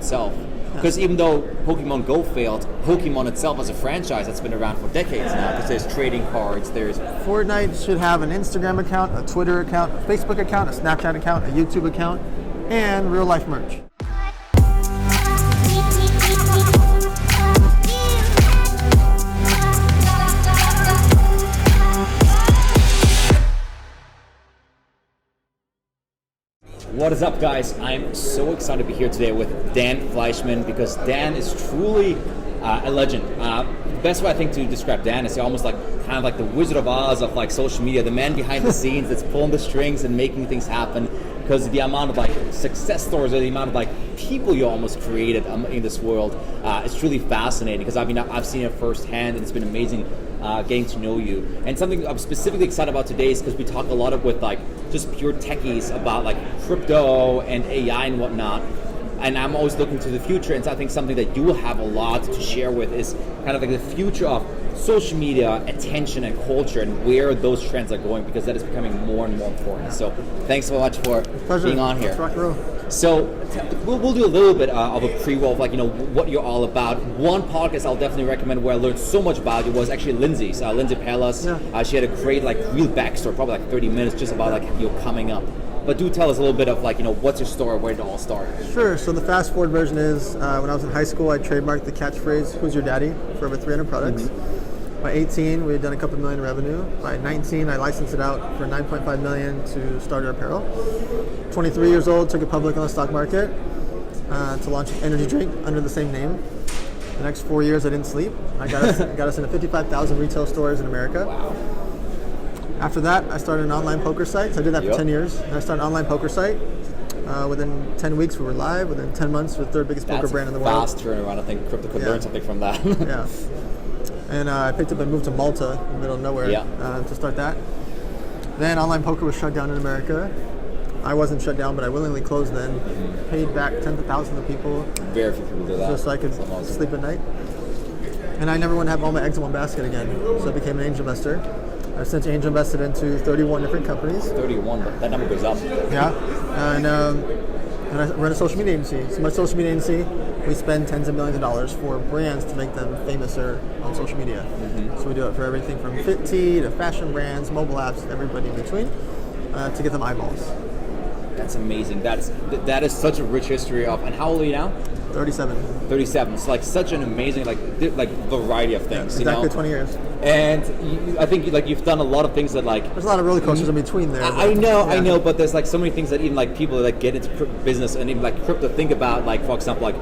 itself. Because even though Pokemon Go failed, Pokemon itself as a franchise that's been around for decades now, because there's trading cards, there's... Fortnite should have an Instagram account, a Twitter account, a Facebook account, a Snapchat account, a YouTube account, and real life merch. What is up, guys? I'm so excited to be here today with Dan Fleyshman, because Dan is truly a legend. The best way I think to describe Dan is almost like kind of like the Wizard of Oz of like social media, the man behind the scenes that's pulling the strings and making things happen. Because the amount of like success stories or the amount of like people you almost created in this world is truly fascinating. Because I've seen it firsthand, and it's been amazing getting to know you. And something I'm specifically excited about today is because we talk a lot with like just pure techies about like crypto and AI and whatnot. And I'm always looking to the future, and so I think something that you will have a lot to share with is kind of like the future of social media, attention, and culture, and where those trends are going, because that is becoming more and more important. So thanks so much for being on here. Rock and roll. So we'll do a little bit of a pre-roll of like, you know, what you're all about. One podcast I'll definitely recommend where I learned so much about you was actually Lindsay's, Lindsay Palas. Yeah. She had a great like real backstory, probably like 30 minutes just about like your coming up. But do tell us a little bit of like, you know, what's your story, where did it all start? Sure. So the fast forward version is when I was in high school, I trademarked the catchphrase, "Who's your daddy?" for over 300 products. Mm-hmm. By 18, we had done a couple million in revenue. By 19, I licensed it out for $9.5 million to Starter Apparel. 23 years old, took it public on the stock market to launch an energy drink under the same name. The next 4 years, I didn't sleep. I got us into 55,000 retail stores in America. Wow. After that, I started an online poker site. So I did that for 10 years. And I started an online poker site. Within 10 weeks, we were live. Within 10 months, we're the third biggest poker brand in the world. That's a fast turnaround. I think crypto could learn something from that. Yeah. And I picked up and moved to Malta, in the middle of nowhere, to start that. Then online poker was shut down in America. I wasn't shut down, but I willingly closed then. Paid back tens of thousands of people. Very few people do that. Just so I could sleep at night. And I never want to have all my eggs in one basket again. So I became an angel investor. I've since angel invested into 31 different companies. 31, but that number goes up. Yeah. And I run a social media agency. So my social media agency, we spend tens of millions of dollars for brands to make them famouser on social media. Mm-hmm. So we do it for everything from fit tea to fashion brands, mobile apps, everybody in between, to get them eyeballs. That's amazing. That is such a rich history of. And how old are you now? 37. 37. It's like such an amazing like variety of things. Yeah, exactly, you know? 20 years. And I think you've done a lot of things that like. There's a lot of roller coasters in between there. I know, but there's like so many things that even like people that get into business and even like crypto think about, like for example like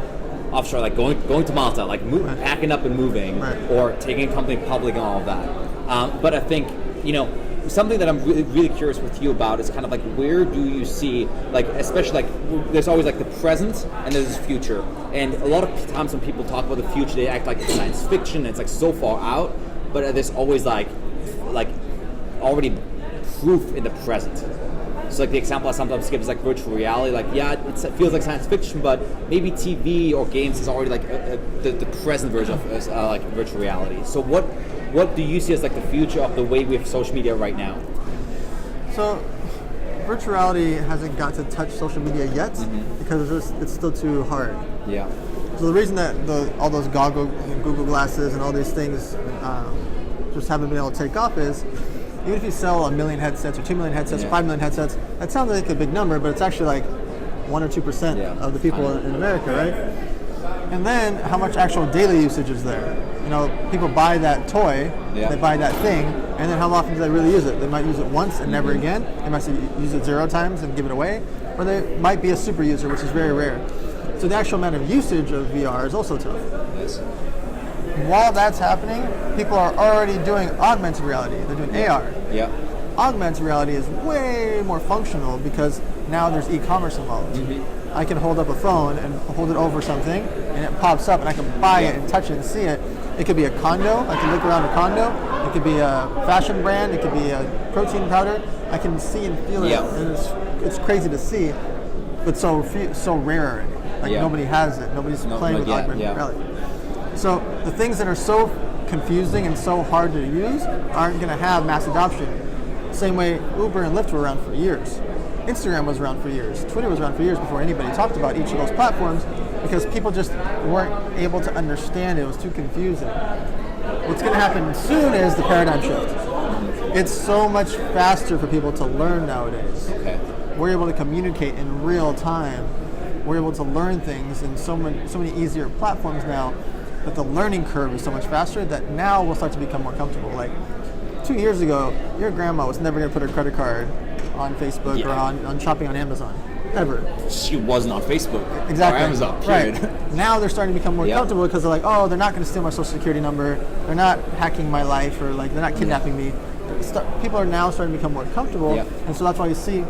offshore, like going to Malta, like packing up and moving, or taking a company public and all of that. But I think, you know, something that I'm really curious with you about is kind of like, where do you see, like, especially like, there's always like the present and there's the future. And a lot of times when people talk about the future, they act like it's science fiction and it's like so far out, but there's always like already proof in the present. So like the example I sometimes give is like virtual reality. Like, yeah, it feels like science fiction, but maybe TV or games is already like the present version of like virtual reality. So what do you see as like the future of the way we have social media right now? So virtual reality hasn't got to touch social media yet because it's still too hard. Yeah. So the reason that all those Google glasses and all these things just haven't been able to take off is, even if you sell 1 million headsets or 2 million headsets or 5 million headsets, that sounds like a big number, but it's actually like 1 or 2% of the people in America, right? And then how much actual daily usage is there? You know, people buy that toy, they buy that thing, and then how often do they really use it? They might use it once and never again. They might use it 0 times and give it away, or they might be a super user, which is very rare. So the actual amount of usage of VR is also tough. Yes. While that's happening, people are already doing augmented reality. They're doing AR. Yeah. Augmented reality is way more functional because now there's e-commerce involved. Mm-hmm. I can hold up a phone and hold it over something, and it pops up, and I can buy it and touch it and see it. It could be a condo. I can look around a condo. It could be a fashion brand. It could be a protein powder. I can see and feel it, and it's crazy to see, but so rare. Like nobody has it. Nobody's playing with augmented reality. So the things that are so confusing and so hard to use aren't going to have mass adoption. Same way Uber and Lyft were around for years. Instagram was around for years. Twitter was around for years before anybody talked about each of those platforms. because people just weren't able to understand it. It was too confusing. What's going to happen soon is the paradigm shift. It's so much faster for people to learn nowadays. Okay. We're able to communicate in real time. We're able to learn things in so many easier platforms now, that the learning curve is so much faster that now we'll start to become more comfortable. Like 2 years ago, your grandma was never going to put her credit card on Facebook or on shopping on Amazon, ever. She wasn't on Facebook Exactly. or Amazon, period. Right. Now they're starting to become more comfortable because they're like, oh, they're not going to steal my social security number. They're not hacking my life, or like they're not kidnapping me. People are now starting to become more comfortable, and so that's why you see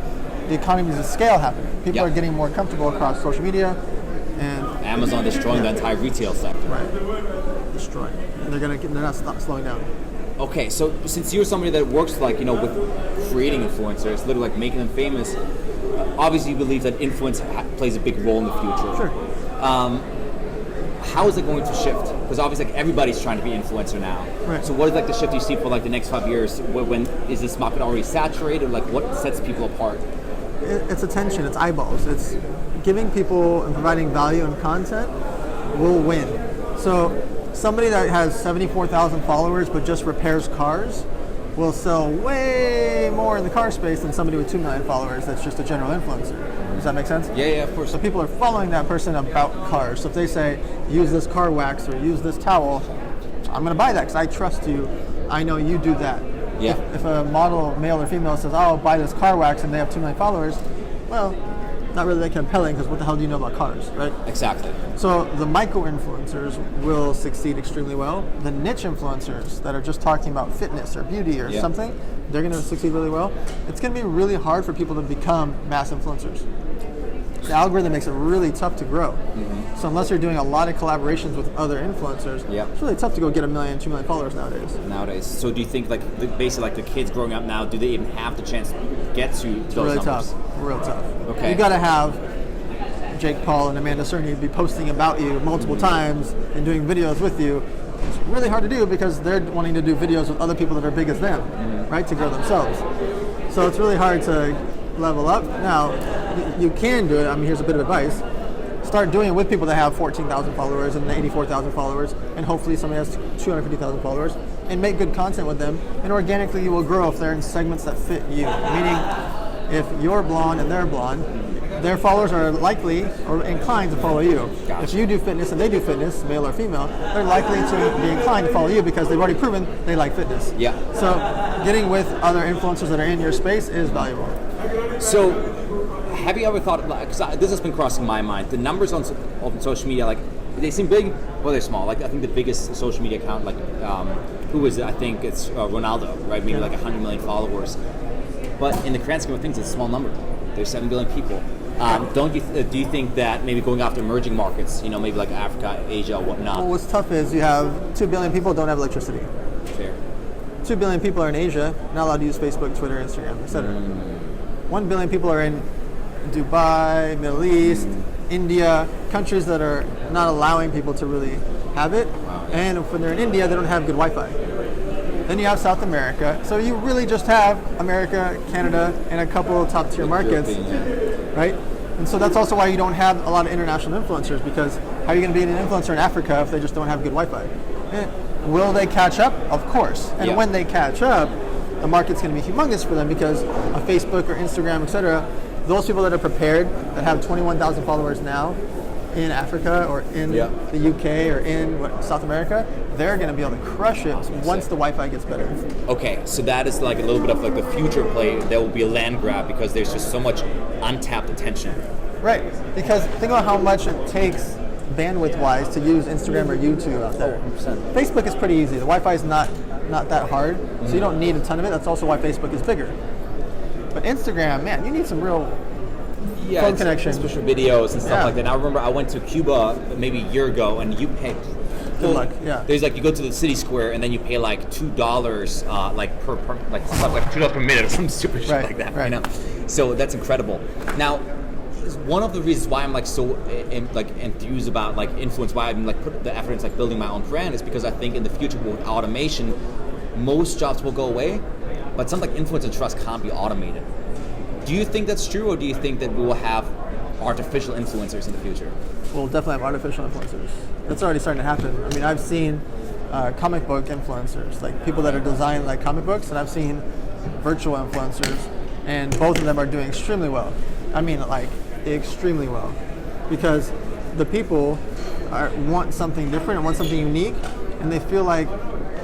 the economies of scale happening. People are getting more comfortable across social media, and Amazon destroying the entire retail sector. Right, destroying. They're not slowing down. Okay, so since you're somebody that works like with creating influencers, literally like making them famous, obviously you believe that influence plays a big role in the future. Sure. How is it going to shift? Because obviously like everybody's trying to be influencer now. Right. So what is like the shift you see for like the next 5 years? When is this market already saturated? Like what sets people apart? It's attention, it's eyeballs. It's giving people and providing value and content will win. So somebody that has 74,000 followers but just repairs cars will sell way more in the car space than somebody with 2 million followers that's just a general influencer. Does that make sense? Yeah, of course. So people are following that person about cars. So if they say, use this car wax or use this towel, I'm going to buy that because I trust you. I know you do that. Yeah. If a model, male or female, says, oh, buy this car wax and they have 2 million followers, well, not really that compelling because what the hell do you know about cars, right? Exactly. So the micro-influencers will succeed extremely well. The niche influencers that are just talking about fitness or beauty or something, they're going to succeed really well. It's going to be really hard for people to become mass influencers. The algorithm makes it really tough to grow. Mm-hmm. So unless you're doing a lot of collaborations with other influencers, it's really tough to go get 1 million, 2 million followers nowadays. So do you think basically like the kids growing up now, do they even have the chance to get to those really numbers? Real tough. Okay. You got to have Jake Paul and Amanda Cerny be posting about you multiple times and doing videos with you. It's really hard to do because they're wanting to do videos with other people that are big as them, right, to grow themselves. So it's really hard to level up. Now, you can do it. I mean, here's a bit of advice. Start doing it with people that have 14,000 followers and 84,000 followers, and hopefully somebody has 250,000 followers, and make good content with them, and organically you will grow if they're in segments that fit you. Meaning, if you're blonde and they're blonde, their followers are likely or inclined to follow you. Gotcha. If you do fitness and they do fitness, male or female, they're likely to be inclined to follow you because they've already proven they like fitness. Yeah. So getting with other influencers that are in your space is valuable. So have you ever thought, because this has been crossing my mind, the numbers on social media, like they seem big, well they're small. Like I think the biggest social media account, like who is it? I think it's Ronaldo, right? Maybe like 100 million followers. But in the grand scheme of things, it's a small number. There's 7 billion people. Do you think that maybe going after emerging markets, maybe like Africa, Asia, whatnot? Well, what's tough is you have 2 billion people don't have electricity. Fair. 2 billion people are in Asia, not allowed to use Facebook, Twitter, Instagram, etc. 1 billion people are in Dubai, Middle East, India, countries that are not allowing people to really have it. Wow, yeah. And when they're in India, they don't have good Wi-Fi. Then you have South America. So you really just have America, Canada, and a couple of top-tier markets, right? And so that's also why you don't have a lot of international influencers, because how are you going to be an influencer in Africa if they just don't have good Wi-Fi? Will they catch up? Of course. And when they catch up, the market's going to be humongous for them because of Facebook or Instagram, etc. Those people that are prepared, that have 21,000 followers now in Africa or in the UK or in South America, they're going to be able to crush it once the Wi-Fi gets better. Okay, so that is like a little bit of like the future play. There will be a land grab because there's just so much untapped attention. Right, because think about how much it takes bandwidth-wise to use Instagram or YouTube out there. 100%. Facebook is pretty easy. The Wi-Fi is not that hard, so you don't need a ton of it. That's also why Facebook is bigger. But Instagram, man, you need some real phone connection. Especially videos and stuff like that. And I remember I went to Cuba maybe a year ago, and you pay. Good luck. There's like you go to the city square, and then you pay like $2 like per $2 per minute or some stupid shit like that. Right. So that's incredible. Now, one of the reasons why I'm like so enthused about like influence, why I'm like put the effort into like building my own brand, is because I think in the future with automation, most jobs will go away, but something like influence and trust can't be automated. Do you think that's true, or do you think that we will have artificial influencers in the future? We'll definitely have artificial influencers. That's already starting to happen. I mean, I've seen comic book influencers, like people that are designing like comic books, and I've seen virtual influencers, and both of them are doing extremely well. I mean, like extremely well, because the people want something different and want something unique, and they feel like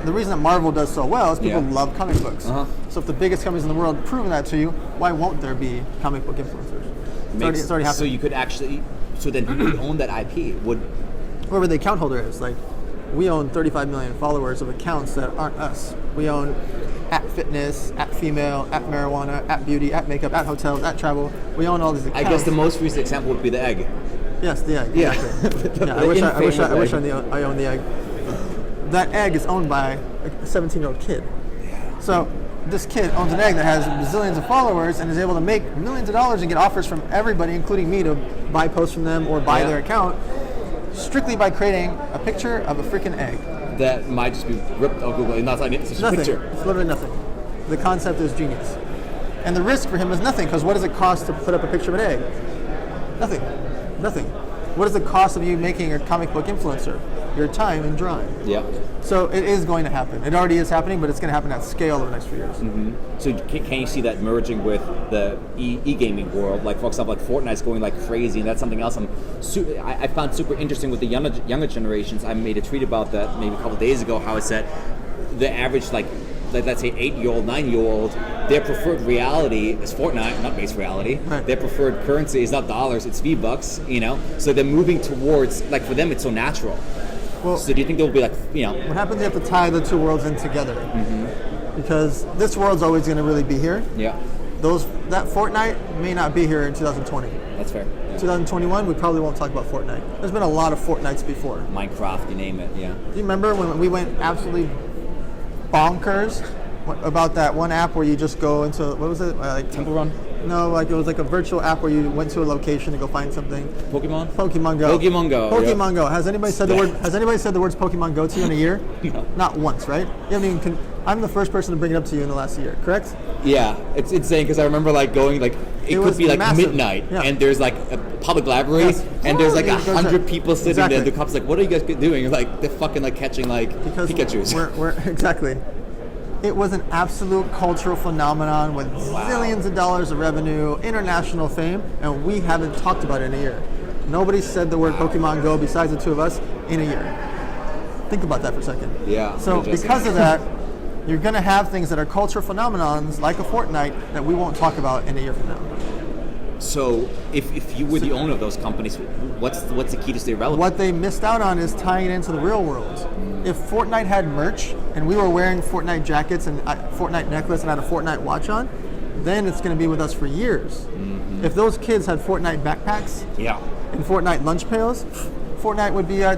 the reason that Marvel does so well is people love comic books. So if the biggest companies in the world prove that to you, why won't there be comic book influencers? It's already happening. So you could actually, so then who would own that IP? Whoever the account holder is. Like, we own 35 million followers of accounts that aren't us. We own @fitness, @female, @marijuana, @beauty, @makeup, @hotels, @travel. We own all these accounts. I guess the most recent example would be the egg. Yes, the egg. Yeah. Exactly. I wish I owned the egg. That egg is owned by a 17-year-old kid. So this kid owns an egg that has bazillions of followers and is able to make millions of dollars and get offers from everybody, including me, to buy posts from them or buy their account, strictly by creating a picture of a freaking egg. That might just be ripped off Google. It's just a picture. It's literally nothing. The concept is genius. And the risk for him is nothing, because what does it cost to put up a picture of an egg? Nothing. What is the cost of you making a comic book influencer? Your time and drawing. Yeah. So it is going to happen. It already is happening, but it's going to happen at scale over the next few years. Mm-hmm. So can you see that merging with the e-gaming world? Like, for example, like Fortnite's going like crazy, and that's something else I found super interesting with the younger generations. I made a tweet about that maybe a couple of days ago, how I said the average, like let's say 8-year-old, 9-year-old, their preferred reality is Fortnite, not base reality. Right. Their preferred currency is not dollars, it's V-Bucks, you know? So they're moving towards, like, for them it's so natural. Well, so do you think there will be, like, you know... What happens, you have to tie the two worlds in together. Mm-hmm. Because this world's always going to really be here. Yeah. That Fortnite may not be here in 2020. That's fair. Yeah. 2021, we probably won't talk about Fortnite. There's been a lot of Fortnites before. Minecraft, you name it, yeah. Do you remember when we went absolutely bonkers about that one app where you just go into, what was it? Like Temple Run? No, like it was like a virtual app where you went to a location to go find something. Pokemon Go. Pokemon Go. Has anybody said the word? Has anybody said the words Pokemon Go to you in a year? No. Not once, right? You haven't even. I'm the first person to bring it up to you in the last year, correct? Yeah, it's insane because I remember like going like it could be like massive. midnight and there's like a public library and there's like 100 people sitting there. The cops like, what are you guys doing? You're like, they're fucking like catching like Pikachus. We're exactly. It was an absolute cultural phenomenon with zillions of dollars of revenue, international fame, and we haven't talked about it in a year. Nobody said the word Pokemon Go besides the two of us in a year. Think about that for a second. Yeah. So because of that, you're going to have things that are cultural phenomenons like a Fortnite that we won't talk about in a year from now. So if you were the owner of those companies, what's the key to stay relevant? What they missed out on is tying it into the real world. If Fortnite had merch and we were wearing Fortnite jackets and a Fortnite necklace and had a Fortnite watch on, then it's going to be with us for years. Mm-hmm. If those kids had Fortnite backpacks and Fortnite lunch pails, Fortnite would be a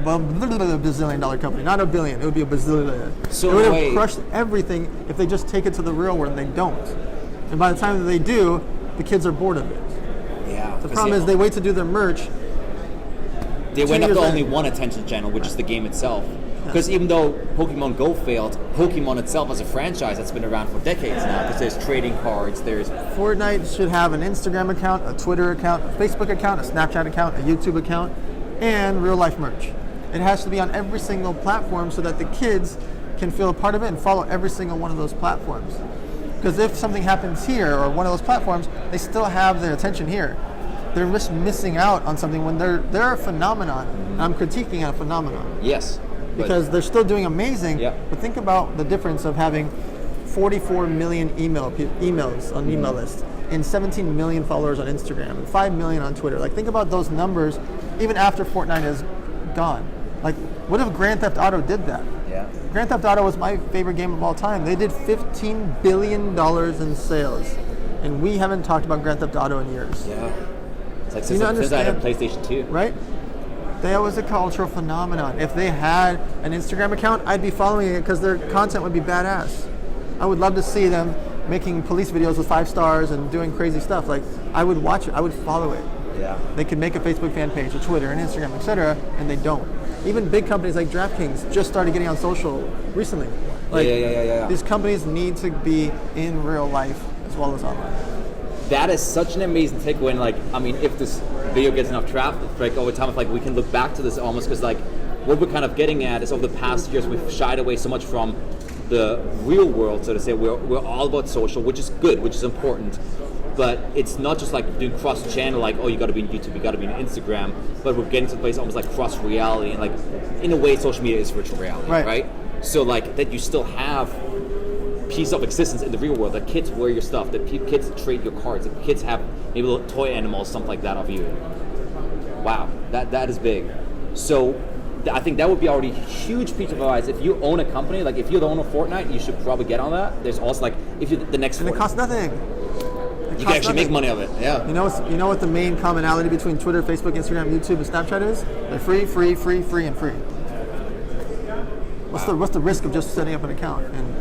bazillion-dollar company. Not a billion, it would be a bazillion. So it would have crushed everything if they just take it to the real world, and they don't. And by the time that they do, the kids are bored of it. Yeah. The problem is they wait to do their merch. They went up to only one attention channel, which is the game itself. Because even though Pokemon Go failed, Pokemon itself as a franchise that's been around for decades now, because there's trading cards, there's... Fortnite should have an Instagram account, a Twitter account, a Facebook account, a Snapchat account, a YouTube account, and real-life merch. It has to be on every single platform so that the kids can feel a part of it and follow every single one of those platforms. Because if something happens here or one of those platforms, they still have their attention here. They're just missing out on something when they're a phenomenon. And I'm critiquing a phenomenon. Yes. Because they're still doing amazing. Yep. But think about the difference of having 44 million emails on email list and 17 million followers on Instagram and 5 million on Twitter. Like, think about those numbers even after Fortnite is gone. Like, what if Grand Theft Auto did that? Yeah. Grand Theft Auto was my favorite game of all time. They did $15 billion in sales. And we haven't talked about Grand Theft Auto in years. Yeah. It's like since I had a PlayStation 2. Right? That was a cultural phenomenon. If they had an Instagram account, I'd be following it because their content would be badass. I would love to see them making police videos with 5 stars and doing crazy stuff. Like, I would watch it. I would follow it. Yeah. They could make a Facebook fan page, a Twitter, an Instagram, etc., and they don't. Even big companies like DraftKings just started getting on social recently. Like, yeah. These companies need to be in real life as well as online. that is such an amazing takeaway. And like, I mean, if this video gets enough traffic over time, like we can look back to this almost, because like what we're kind of getting at is over the past years we've shied away so much from the real world, so to say. We're all about social, which is good, which is important. But it's not just like doing cross-channel, like, oh, you got to be on YouTube, you got to be on Instagram. But we're getting to the place almost like cross-reality, and like, in a way, social media is virtual reality, right? So like that you still have piece of existence in the real world. That kids wear your stuff, that kids trade your cards, that kids have maybe little toy animals, something like that of you. Wow, that is big. So I think that would be already a huge piece of advice. If you own a company, like if you own a Fortnite, you should probably get on that. There's also like, if you the next, and it costs nothing. You can actually make money of it. Yeah. You know what the main commonality between Twitter, Facebook, Instagram, YouTube, and Snapchat is? They're free, free, free, free, and free. What's the risk of just setting up an account? And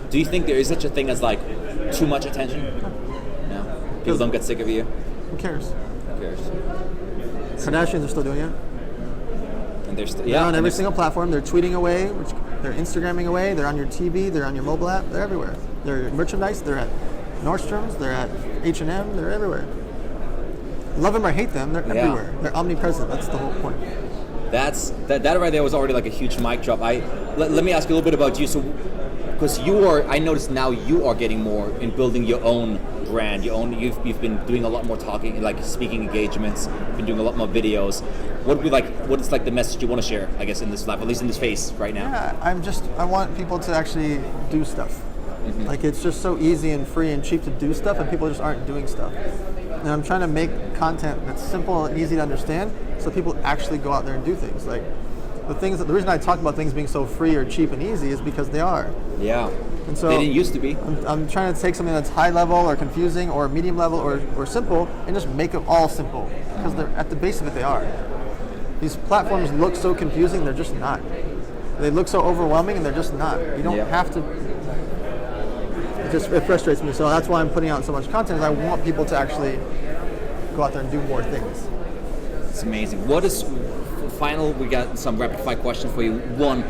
do you think there is such a thing as like too much attention? No. People don't get sick of you. Who cares? Who cares? Kardashians are still doing it. And they're still on every single platform. They're tweeting away, they're Instagramming away. They're on your TV. They're on your mobile app. They're everywhere. They're merchandise. They're at Nordstrom's, they're at H&M, they're everywhere. Love them or hate them, they're everywhere. They're omnipresent. That's the whole point. That right there was already like a huge mic drop. Let me ask you a little bit about you. So, because I noticed now you are getting more in building your own brand. You've been doing a lot more talking, like speaking engagements. You've been doing a lot more videos. What is like the message you want to share? I guess in this life, at least in this phase right now. Yeah, I want people to actually do stuff. Mm-hmm. Like it's just so easy and free and cheap to do stuff, and people just aren't doing stuff. And I'm trying to make content that's simple and easy to understand, so people actually go out there and do things. Like the reason I talk about things being so free or cheap and easy is because they are. Yeah. And so they didn't used to be. I'm trying to take something that's high level or confusing or medium level or simple and just make it all simple, because they're at the base of it. They are. These platforms look so confusing, they're just not. They look so overwhelming, and they're just not. You don't have to. It frustrates me, so that's why I'm putting out so much content. Is I want people to actually go out there and do more things. It's amazing. What is final? We got some rapid fire questions for you. One,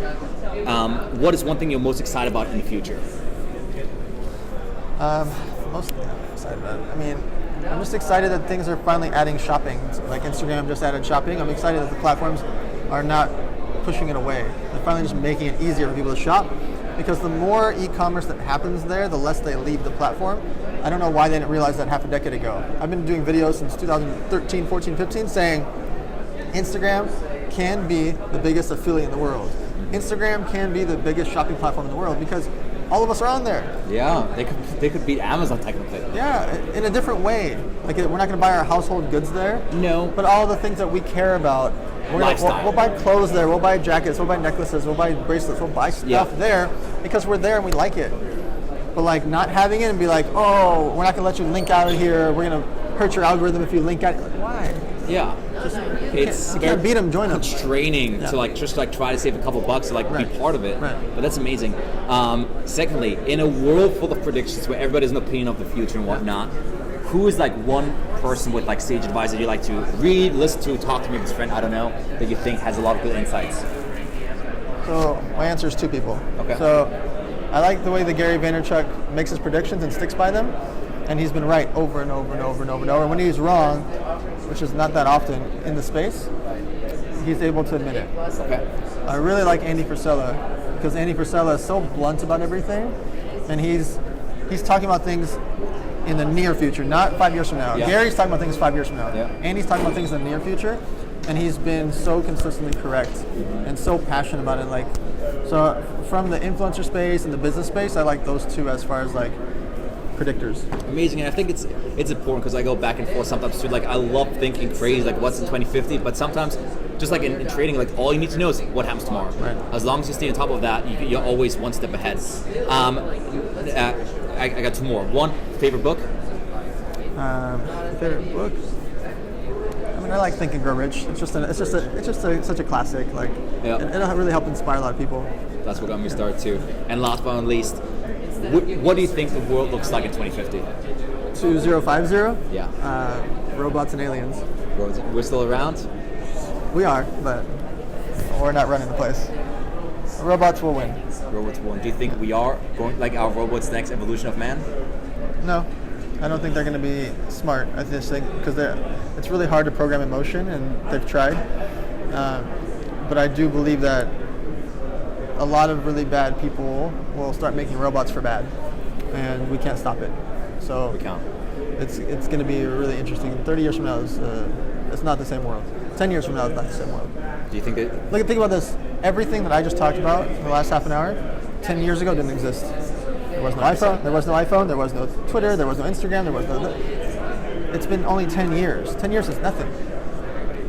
what is one thing you're most excited about in the future? Most excited about. I mean, I'm just excited that things are finally adding shopping. Like Instagram just added shopping. I'm excited that the platforms are not pushing it away. They're finally just making it easier for people to shop. Because the more e-commerce that happens there, the less they leave the platform. I don't know why they didn't realize that half a decade ago. I've been doing videos since 2013, 14, 15 saying Instagram can be the biggest affiliate in the world. Instagram can be the biggest shopping platform in the world because all of us are on there. Yeah, they could beat Amazon technically. Yeah, in a different way. Like we're not going to buy our household goods there. No. But all the things that we care about, we'll buy clothes there, we'll buy jackets, we'll buy necklaces, we'll buy bracelets, we'll buy stuff there because we're there and we like it. But like not having it and be like, oh, we're not going to let you link out of here, we're going to hurt your algorithm if you link out. Like, why? Yeah. You can't beat them, join them. Constraining to like just like try to save a couple bucks to like be part of it. Right. But that's amazing. Secondly, in a world full of predictions where everybody has an opinion of the future and whatnot, who is like one person with like sage advice that you like to read, listen to, talk to, maybe his friend, I don't know, that you think has a lot of good insights? So my answer is two people. Okay. So I like the way that Gary Vaynerchuk makes his predictions and sticks by them, and he's been right over and over and over and over and over. And when he's wrong, which is not that often in the space, he's able to admit it. Okay. I really like Andy Frisella because Andy Frisella is so blunt about everything, and he's talking about things in the near future, not 5 years from now. Yeah. Gary's talking about things 5 years from now. Yeah. Andy's talking about things in the near future, and he's been so consistently correct and so passionate about it. Like, so from the influencer space and the business space, I like those two as far as like predictors. Amazing, and I think it's important because I go back and forth sometimes too. Like I love thinking crazy, like what's in 2050, but sometimes just like in trading, like all you need to know is what happens tomorrow. Right. As long as you stay on top of that, you're always one step ahead. I got two more. One, favorite book? Favorite book? I mean, I like Think and Grow Rich. It's just such a classic. Like, it'll really help inspire a lot of people. That's what got me started too. And last but not least, what do you think the world looks like in 2050? 2050? Yeah. Robots and aliens. We're still around? We are, but we're not running the place. Robots will win. Robots will win. Do you think we are going, like, our robots the next evolution of man? No. I don't think they're going to be smart. I just think because it's really hard to program emotion, and they've tried. But I do believe that a lot of really bad people will start making robots for bad, and we can't stop it. So We can't. it's going to be really interesting. 30 years from now, it's not the same world. 10 years from now, it's not the same world. Do you think that? Think about this. Everything that I just talked about in the last half an hour, 10 years ago didn't exist. There was no iPhone. There was no iPhone. There was no Twitter. There was no Instagram. There was no. It's been only 10 years. 10 years is nothing.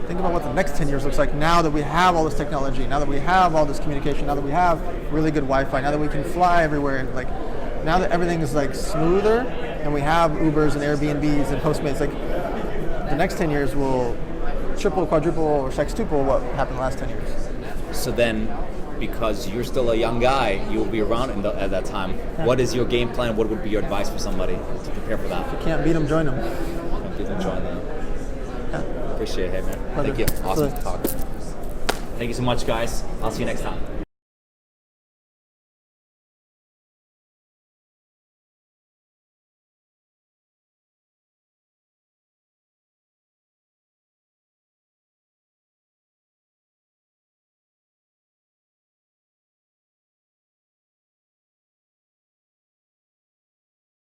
Think about what the next 10 years looks like now that we have all this technology, now that we have all this communication, now that we have really good Wi-Fi, now that we can fly everywhere, and like now that everything is like smoother, and we have Ubers and Airbnbs and Postmates. Like the next 10 years will triple, quadruple, or sextuple what happened the last 10 years. So then, because you're still a young guy, you will be around at that time. Yeah. What is your game plan? What would be your advice for somebody to prepare for that? If you can't beat them, join them. Don't get them join them. Yeah. Appreciate it, hey man. Pleasure. Thank you. Awesome Pleasure. talk. Thank you so much, guys. I'll see you next time.